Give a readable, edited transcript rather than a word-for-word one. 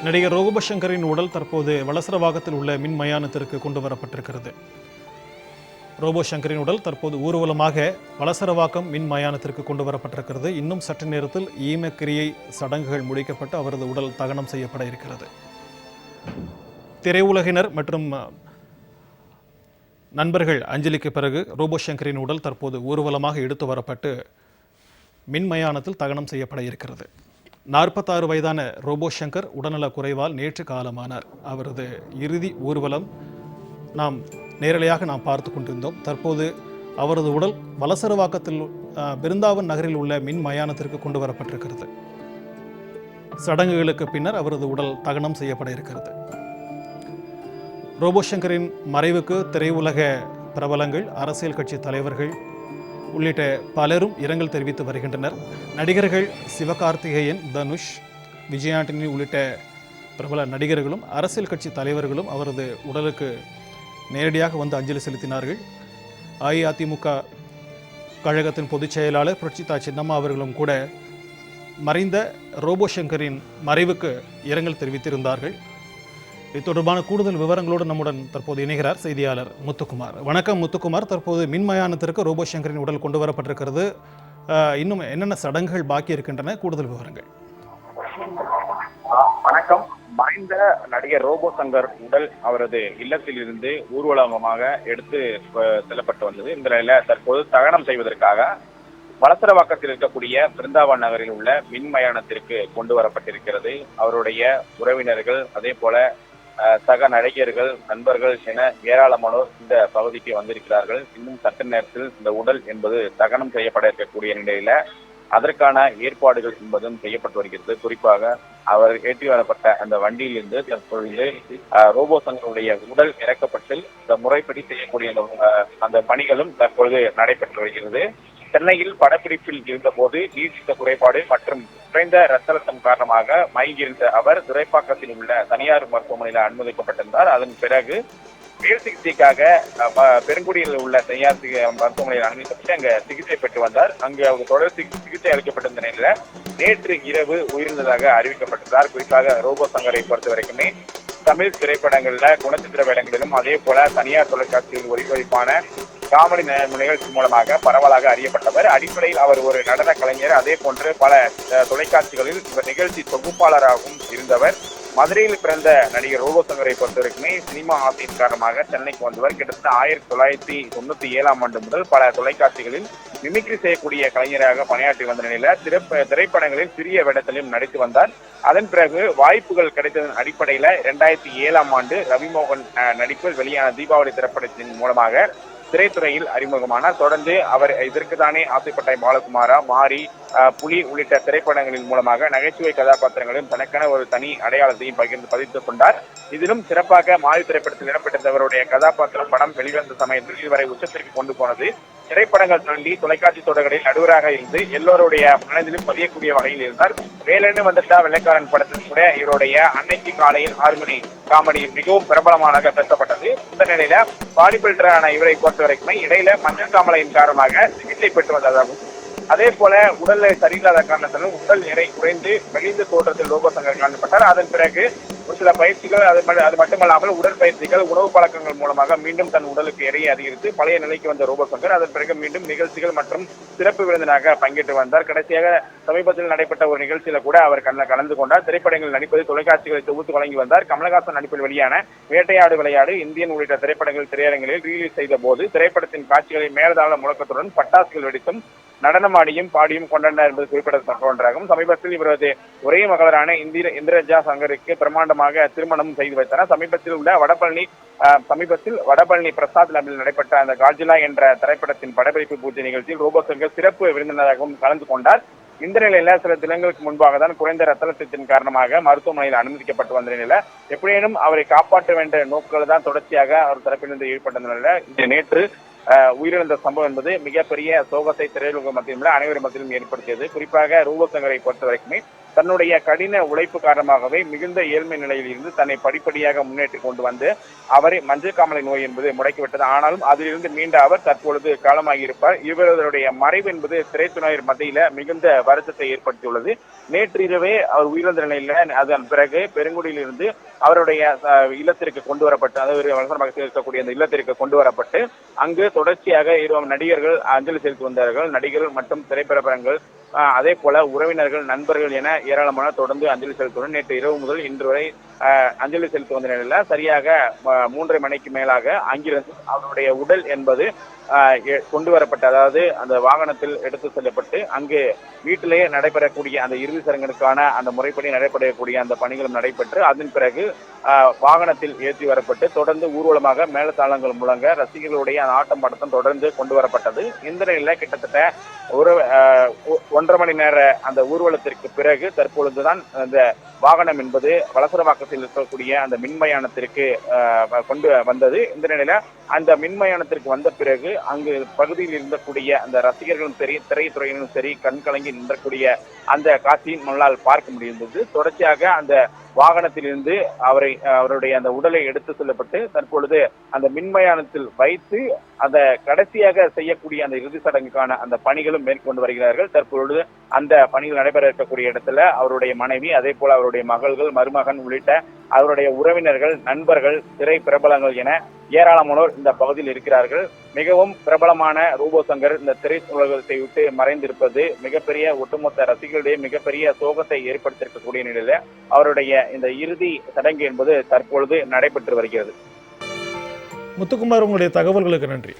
நடிகர் ரோபோசங்கரின் உடல் தற்போது வலசரவாக்கத்தில் உள்ள மின் மயானத்திற்கு கொண்டு வரப்பட்டிருக்கிறது. ரோபோசங்கரின் உடல் தற்போது ஊர்வலமாக வலசரவாக்கம் மின் மயானத்திற்கு கொண்டு வரப்பட்டிருக்கிறது. இன்னும் சற்று நேரத்தில் ஈமக்கிரியை சடங்குகள் முடிக்கப்பட்டு அவரது உடல் தகனம் செய்யப்பட இருக்கிறது. திரையுலகினர் மற்றும் நண்பர்கள் அஞ்சலிக்கு பிறகு ரோபோசங்கரின் உடல் தற்போது ஊர்வலமாக எடுத்து வரப்பட்டு மின்மயானத்தில் தகனம் செய்யப்பட இருக்கிறது. 46 வயதான ரோபோசங்கர் உடல்நலக் குறைவால் நேற்று காலமானார். அவரது இறுதி ஊர்வலம் நாம் நேரலையாக பார்த்து கொண்டிருந்தோம். தற்போது அவரது உடல் வலசரவாக்கத்தில் பிருந்தாவன் நகரில் உள்ள மின் மயானத்திற்கு கொண்டு வரப்பட்டிருக்கிறது. சடங்குகளுக்கு பின்னர் அவரது உடல் தகனம் செய்யப்பட இருக்கிறது. ரோபோசங்கரின் மறைவுக்கு திரையுலக பிரபலங்கள், அரசியல் கட்சி தலைவர்கள் உள்ளிட்ட பலரும் இரங்கல் தெரிவித்து வருகின்றனர். நடிகர்கள் சிவகார்த்திகேயன், தனுஷ், விஜயாண்டனி உள்ளிட்ட பிரபல நடிகர்களும் அரசியல் கட்சி தலைவர்களும் அவரது உடலுக்கு நேரடியாக வந்து அஞ்சலி செலுத்தினார்கள். அஇஅதிமுக கழகத்தின் பொதுச் செயலாளர் புரட்சிதா சின்னம்மா அவர்களும் கூட மறைந்த ரோபோசங்கரின் மறைவுக்கு இரங்கல் தெரிவித்திருந்தார்கள். இது தொடர்பான கூடுதல் விவரங்களோடு நம்முடன் தற்போது இணைகிறார் செய்தியாளர் முத்துக்குமார். வணக்கம் முத்துக்குமார். தற்போது மின்மயானத்திற்கு ரோபோசங்கரின் உடல் கொண்டு வரப்பட்டிருக்கிறது. இன்னும் என்னென்ன சடங்குகள் பாக்கி இருக்கின்றன? கூடுதல் விவரங்கள். வணக்கம். மறைந்த நடிகர் ரோபோசங்கர் உடல் அவரது இல்லத்தில் இருந்து ஊர்வலமாக எடுத்து செல்லப்பட்டு வந்தது. இந்த நிலையில தற்போது தகனம் செய்வதற்காக வலசரவாக்கத்தில் இருக்கக்கூடிய பிருந்தாவன் நகரில் உள்ள மின்மயானத்திற்கு கொண்டு வரப்பட்டிருக்கிறது. அவருடைய உறவினர்கள், அதே போல சக நடிகர்கள், நண்பர்கள் என ஏராளமானோர் இந்த பகுதிக்கு வந்திருக்கிறார்கள். இன்னும் சற்று நேரத்தில் இந்த உடல் என்பது தகனம் செய்யப்பட இருக்கக்கூடிய நிலையில அதற்கான ஏற்பாடுகள் என்பதும் செய்யப்பட்டு வருகிறது. குறிப்பாக அவர் ஏற்றி வரப்பட்ட அந்த வண்டியிலிருந்து தற்பொழுது ரோபோசங்கருடைய உடல் இறக்கப்பட்டு இந்த முறைப்படி செய்யக்கூடிய அந்த பணிகளும் தற்பொழுது நடைபெற்று வருகிறது. சென்னையில் படப்பிடிப்பில் இருந்தபோது நீடித்த குறைபாடு மற்றும் குறைந்த ரத்த அழுத்தம் காரணமாக மயங்கியிருந்த அவர் துரைப்பாக்கத்தில் உள்ள தனியார் மருத்துவமனையில் அனுமதிக்கப்பட்டிருந்தார். அதன் பிறகு மேல் சிகிச்சைக்காக பெருங்குடியில் உள்ள தனியார் மருத்துவமனையில் அனுமதிக்கப்பட்டு அங்கு சிகிச்சை பெற்று வந்தார். அங்கு அவர் தொடர் சிகிச்சை அளிக்கப்பட்டிருந்த நிலையில நேற்று இரவு உயிரிழந்ததாக அறிவிக்கப்பட்டிருந்தார். குறிப்பாக ரோபோசங்கரை பொறுத்த வரைக்குமே தமிழ் திரைப்படங்கள்ல குணச்சித்திர வேடங்களிலும் அதே போல தனியார் தொலைக்காட்சியில் ஒளிபரப்பான காமெடி நிகழ்ச்சி மூலமாக பரவலாக அறியப்பட்டவர். அடிப்படையில் அவர் ஒரு நடன கலைஞர். அதே போன்று பல தொலைக்காட்சிகளில் நிகழ்ச்சி தொகுப்பாளராகவும் இருந்தவர். மதுரையில் பிறந்த நடிகர் ரோபோசங்கரை பொறுத்தவரைக்குமே சினிமா ஆசையின் காரணமாக சென்னைக்கு வந்தவர். கிட்டத்தட்ட 1997 முதல் பல தொலைக்காட்சிகளில் மிமிக்ரி செய்யக்கூடிய கலைஞராக பணியாற்றி வந்த நிலையில திரைப்படங்களில் சிறிய வேடத்திலும் நடித்து வந்தார். அதன் பிறகு வாய்ப்புகள் கிடைத்ததன் அடிப்படையில 2007 ரவிமோகன் நடிப்பில் வெளியான தீபாவளி திரைப்படத்தின் மூலமாக திரைத்துறையில் அறிமுகமானார். தொடர்ந்து அவர் இதற்கு தானே ஆசைப்பட்ட பாலகுமாரா, மாரி, புலி உள்ளிட்ட திரைப்படங்களின் மூலமாக நகைச்சுவை கதாபாத்திரங்களையும் தனக்கென ஒரு தனி அடையாளத்தையும் பதித்துக் கொண்டார். இதிலும் சிறப்பாக மாரி திரைப்படத்தில் இடம்பெற்றவருடைய கதாபாத்திரம் படம் வெளிவந்த சமயத்தில் இதுவரை உச்சத்திற்கு கொண்டு போனது. திரைப்படங்கள் தாண்டி தொலைக்காட்சி தொடர்களில் நடுவராக இருந்து எல்லோருடைய மனதிலும் பதியக்கூடிய வகையில் இருந்தார். வேலன்னு வந்துட்டா வெள்ளைக்காரன் படத்தில் கூட இவருடைய அன்னைக்கு காலையில் 6 மணி காமெடி மிகவும் பிரபலமாக பேசப்பட்டது. இந்த நிலையில பாடி பில்டரான இவரை பொறுத்த வரைக்குமே இடையில மஞ்சள் காமலையின் காரணமாக சிகிச்சை பெற்று வந்ததாகவும், அதே போல உடல்நிலை சரியில்லாத காரணத்திலும் உடல் எடை குறைந்து மெலிந்த தோற்றத்தில் ரோபோசங்கர் காணப்பட்டார். அதன் பிறகு ஒரு சில பயிற்சிகள், அது மட்டுமல்லாமல் உடற்பயிற்சிகள், உணவு பழக்கங்கள் மூலமாக மீண்டும் தன் உடலுக்கு எடையை அதிகரித்து பழைய நிலைக்கு வந்த ரோபோசங்கர் அதன் பிறகு மீண்டும் நிகழ்ச்சிகள் மற்றும் சிறப்பு விருந்தினராக பங்கேற்று வந்தார். கடைசியாக சமீபத்தில் நடைபெற்ற ஒரு நிகழ்ச்சியில கூட அவர் கலந்து கொண்டார். திரைப்படங்கள் நடிப்பது, தொலைக்காட்சிகளை தொகுத்து வழங்கி வந்தார். கமலஹாசன் நடிப்பில் வெளியான வேட்டையாடு விளையாடு, இந்தியன் உள்ளிட்ட திரைப்படங்கள் திரையரங்களில் ரிலீஸ் செய்த போது திரைப்படத்தின் காட்சிகளை மேலதாள முழக்கத்துடன் பட்டாசுகள் வெடித்தும் நடனமாடியும் பாடியும் கொண்டாடினார் என்பது குறிப்பிடத்தக்க ஒன்றாகும். சமீபத்தில் இவரது ஒரே மகளரான இந்திரஜா சங்கருக்கு பிரமாண்டமாக திருமணம் செய்து வைத்தனர். சமீபத்தில் வடபழனி பிரசாத் லேபில் நடைபெற்ற அந்த காஜிலா என்ற திரைப்படத்தின் படப்பிடிப்பு பூஜை நிகழ்ச்சியில் ரோபோசங்கர் சிறப்பு விருந்தினராகவும் கலந்து கொண்டார். இந்த நிலையில சில தினங்களுக்கு முன்பாக தான் குறைந்த ரத்த அழுத்தத்தின் காரணமாக மருத்துவமனையில் அனுமதிக்கப்பட்டு வந்த நிலையில எப்படியேனும் அவரை காப்பாற்ற வேண்டிய நோக்குகள் தான் தொடர்ச்சியாக அவர் தரப்பிலிருந்து ஈடுபட்ட நிலையில நேற்று உயிரிழந்த சம்பவம் என்பது மிகப்பெரிய சோகத்தை திரையுலக மத்தியிலும் அனைவரும் மத்தியிலும் ஏற்படுத்தியது. குறிப்பாக ரோபோசங்கரை பொறுத்த வரைக்குமே தன்னுடைய கடின உழைப்பு காரணமாகவே மிகுந்த ஏழ்மை நிலையில் இருந்து தன்னை படிப்படியாக முன்னேற்றி கொண்டு வந்து அவரை மஞ்சள் காமாலை நோய் என்பது முடக்கிவிட்டது. ஆனாலும் அதிலிருந்து மீண்ட அவர் தற்பொழுது காலமாகியிருப்பார். இவருடைய மறைவு என்பது திரைத்துறையினர் மத்தியில மிகுந்த வருத்தத்தை ஏற்படுத்தியுள்ளது. நேற்று இரவே அவர் உயிரிழந்த நிலையில அதன் பிறகு பெருங்குடியில் இருந்து அவருடைய இல்லத்திற்கு கொண்டு வரப்பட்டு, அதாவது வலசரமாக இருக்கக்கூடிய அந்த இல்லத்திற்கு கொண்டு வரப்பட்டு அங்கு தொடர்ச்சியாக நடிகர்கள் அஞ்சலி செலுத்தி வந்தார்கள். நடிகர்கள் மற்றும் திரைப்படங்கள் அதே போல உறவினர்கள், நண்பர்கள் என ஏராளமான தொடர்ந்து அஞ்சலி செலுத்துடன் நேற்று இரவு முதல் இன்று வரை அஞ்சலி செலுத்தி வந்த நிலையில சரியாக 3:30 மணிக்கு மேலாக அங்கிருந்து அவருடைய உடல் என்பது கொண்டு வரப்பட்டு, அதாவது அந்த வாகனத்தில் எடுத்து செல்லப்பட்டு அங்கு வீட்டிலேயே நடைபெறக்கூடிய அந்த இறுதி சடங்குகளுக்கான அந்த முறைப்படி நடைபெறக்கூடிய அந்த பணிகளும் நடைபெற்று அதன் பிறகு வாகனத்தில் ஏற்றி வரப்பட்டு தொடர்ந்து ஊர்வலமாக மேலதாளங்கள் முழங்க ரசிகர்களுடைய அந்த ஆட்டம் பாட்டத்தும் தொடர்ந்து கொண்டு வரப்பட்டது. இந்த நிலையில கிட்டத்தட்ட 1.5 மணி நேர அந்த ஊர்வலத்திற்கு பிறகு தற்பொழுதுதான் அந்த வாகனம் என்பது வலசரவாக்கத்தில் இருக்கக்கூடிய அந்த மின்மயானத்திற்கு கொண்டு வந்தது. இந்த நிலையில அந்த மின்மயானத்திற்கு வந்த பிறகு அங்கு பகுதியில் இருந்தக்கூடிய அந்த ரசிகர்களும் சரி, திரைத்துறையினரும் சரி கண்கலங்கி நின்றக்கூடிய அந்த காட்சியின் முன்னால் பார்க்க முடிந்தது. தொடர்ச்சியாக அந்த வாகனத்திலிருந்து அவருடைய அந்த உடலை எடுத்து செல்லப்பட்டு தற்பொழுது அந்த மின்மயானத்தில் வைத்து அந்த கடைசியாக செய்யக்கூடிய அந்த இறுதி சடங்குக்கான அந்த பணிகளும் மேற்கொண்டு வருகிறார்கள். தற்பொழுது அந்த பணிகள் நடைபெற இருக்கக்கூடிய இடத்துல அவருடைய மனைவி, அதே போல அவருடைய மகள்கள், மருமகன் உள்ளிட்ட அவருடைய உறவினர்கள், நண்பர்கள், திரை பிரபலங்கள் என ஏராளமானோர் இந்த பகுதியில் இருக்கிறார்கள். மிகவும் பிரபலமான ரோபோ சங்கர் இந்த திரையுலகத்தை விட்டு மறைந்திருப்பது மிகப்பெரிய ஒட்டுமொத்த ரசிகர்களிடையே மிகப்பெரிய சோகத்தை ஏற்படுத்தியிருக்கக்கூடிய நிலையில அவருடைய இந்த இறுதி சடங்கு என்பது தற்பொழுது நடைபெற்று வருகிறது. முத்துக்குமார், உங்களுடைய தகவல்களுக்கு நன்றி.